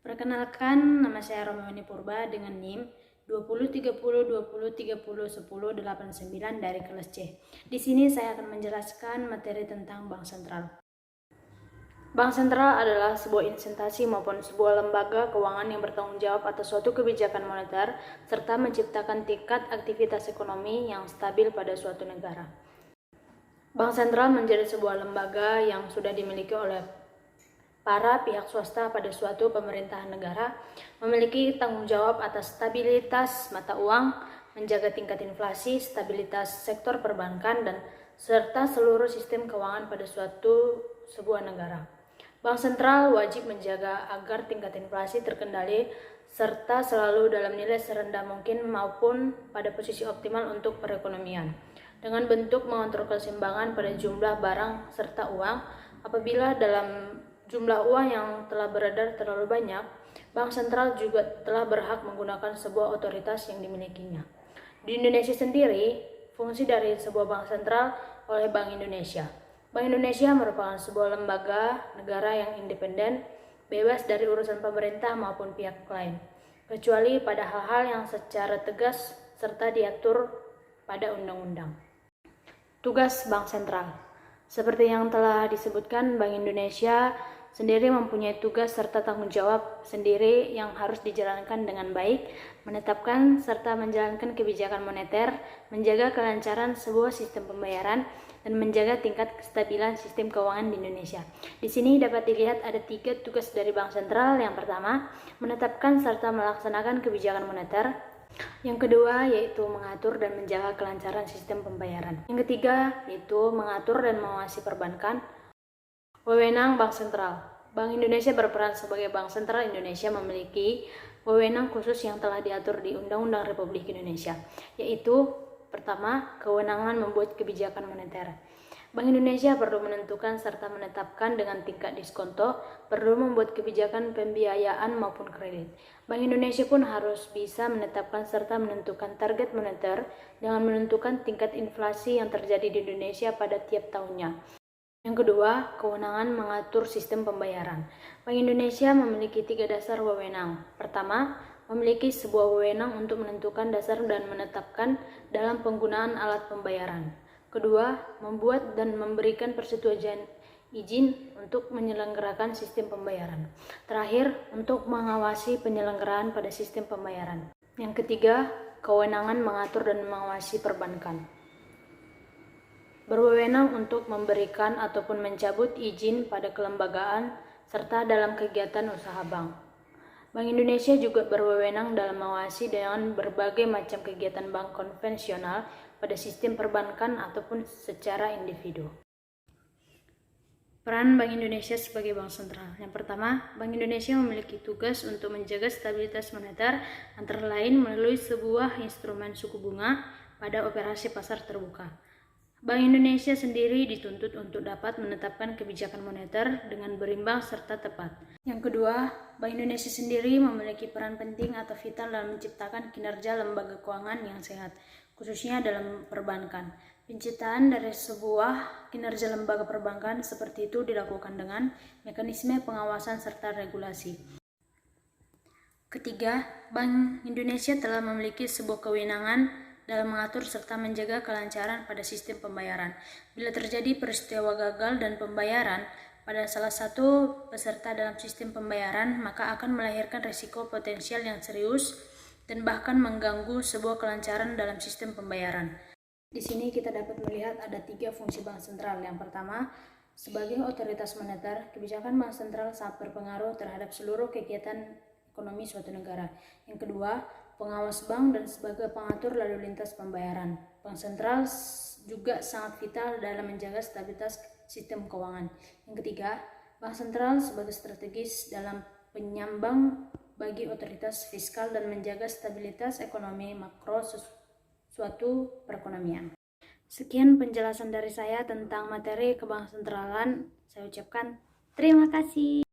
Perkenalkan, nama saya Romaini Purba dengan NIM 203020301089 dari kelas C. Di sini saya akan menjelaskan materi tentang Bank Sentral. Bank Sentral adalah sebuah instansi maupun sebuah lembaga keuangan yang bertanggung jawab atas suatu kebijakan moneter serta menciptakan tingkat aktivitas ekonomi yang stabil pada suatu negara. Bank Sentral menjadi sebuah lembaga yang sudah dimiliki oleh para pihak swasta pada suatu pemerintahan negara, memiliki tanggung jawab atas stabilitas mata uang, menjaga tingkat inflasi, stabilitas sektor perbankan, dan serta seluruh sistem keuangan pada sebuah negara. Bank Sentral wajib menjaga agar tingkat inflasi terkendali serta selalu dalam nilai serendah mungkin maupun pada posisi optimal untuk perekonomian. Dengan bentuk mengontrol keseimbangan pada jumlah barang serta uang, apabila dalam jumlah uang yang telah beredar terlalu banyak, Bank Sentral juga telah berhak menggunakan sebuah otoritas yang dimilikinya. Di Indonesia sendiri, fungsi dari sebuah bank sentral oleh Bank Indonesia. Bank Indonesia merupakan sebuah lembaga negara yang independen, bebas dari urusan pemerintah maupun pihak lain, kecuali pada hal-hal yang secara tegas serta diatur pada undang-undang. Tugas Bank Sentral. Seperti yang telah disebutkan, Bank Indonesia sendiri mempunyai tugas serta tanggung jawab sendiri yang harus dijalankan dengan baik, menetapkan serta menjalankan kebijakan moneter, menjaga kelancaran sebuah sistem pembayaran, dan menjaga tingkat kestabilan sistem keuangan di Indonesia. Di sini dapat dilihat ada 3 tugas dari Bank Sentral. Yang pertama, menetapkan serta melaksanakan kebijakan moneter. Yang kedua, yaitu mengatur dan menjaga kelancaran sistem pembayaran. Yang ketiga, yaitu mengatur dan mengawasi perbankan. Wewenang Bank Sentral. Bank Indonesia berperan sebagai Bank Sentral Indonesia memiliki wewenang khusus yang telah diatur di Undang-Undang Republik Indonesia, yaitu pertama, kewenangan membuat kebijakan moneter. Bank Indonesia perlu menentukan serta menetapkan dengan tingkat diskonto, perlu membuat kebijakan pembiayaan maupun kredit. Bank Indonesia pun harus bisa menetapkan serta menentukan target moneter dengan menentukan tingkat inflasi yang terjadi di Indonesia pada tiap tahunnya. Yang kedua, kewenangan mengatur sistem pembayaran. Bank Indonesia memiliki 3 dasar wewenang. Pertama, memiliki sebuah wewenang untuk menentukan dasar dan menetapkan dalam penggunaan alat pembayaran. Kedua, membuat dan memberikan persetujuan izin untuk menyelenggarakan sistem pembayaran. Terakhir, untuk mengawasi penyelenggaraan pada sistem pembayaran. Yang ketiga, kewenangan mengatur dan mengawasi perbankan. Berwenang untuk memberikan ataupun mencabut izin pada kelembagaan serta dalam kegiatan usaha bank. Bank Indonesia juga berwenang dalam mengawasi dengan berbagai macam kegiatan bank konvensional pada sistem perbankan ataupun secara individu. Peran Bank Indonesia sebagai Bank Sentral. Yang pertama, Bank Indonesia memiliki tugas untuk menjaga stabilitas moneter antara lain melalui sebuah instrumen suku bunga pada operasi pasar terbuka. Bank Indonesia sendiri dituntut untuk dapat menetapkan kebijakan moneter dengan berimbang serta tepat. Yang kedua, Bank Indonesia sendiri memiliki peran penting atau vital dalam menciptakan kinerja lembaga keuangan yang sehat, khususnya dalam perbankan. Penciptaan dari sebuah kinerja lembaga perbankan seperti itu dilakukan dengan mekanisme pengawasan serta regulasi. Ketiga, Bank Indonesia telah memiliki sebuah kewenangan dalam mengatur serta menjaga kelancaran pada sistem pembayaran. Bila terjadi peristiwa gagal dan pembayaran pada salah satu peserta dalam sistem pembayaran, maka akan melahirkan risiko potensial yang serius dan bahkan mengganggu sebuah kelancaran dalam sistem pembayaran. Di sini kita dapat melihat ada 3 fungsi Bank Sentral. Yang pertama, sebagai otoritas moneter, kebijakan Bank Sentral sangat berpengaruh terhadap seluruh kegiatan ekonomi suatu negara. Yang kedua, pengawas bank dan sebagai pengatur lalu lintas pembayaran. Bank Sentral juga sangat vital dalam menjaga stabilitas sistem keuangan. Yang ketiga, Bank Sentral sebagai strategis dalam penyambang bagi otoritas fiskal dan menjaga stabilitas ekonomi makro suatu perekonomian. Sekian penjelasan dari saya tentang materi kebank sentralan. Saya ucapkan terima kasih.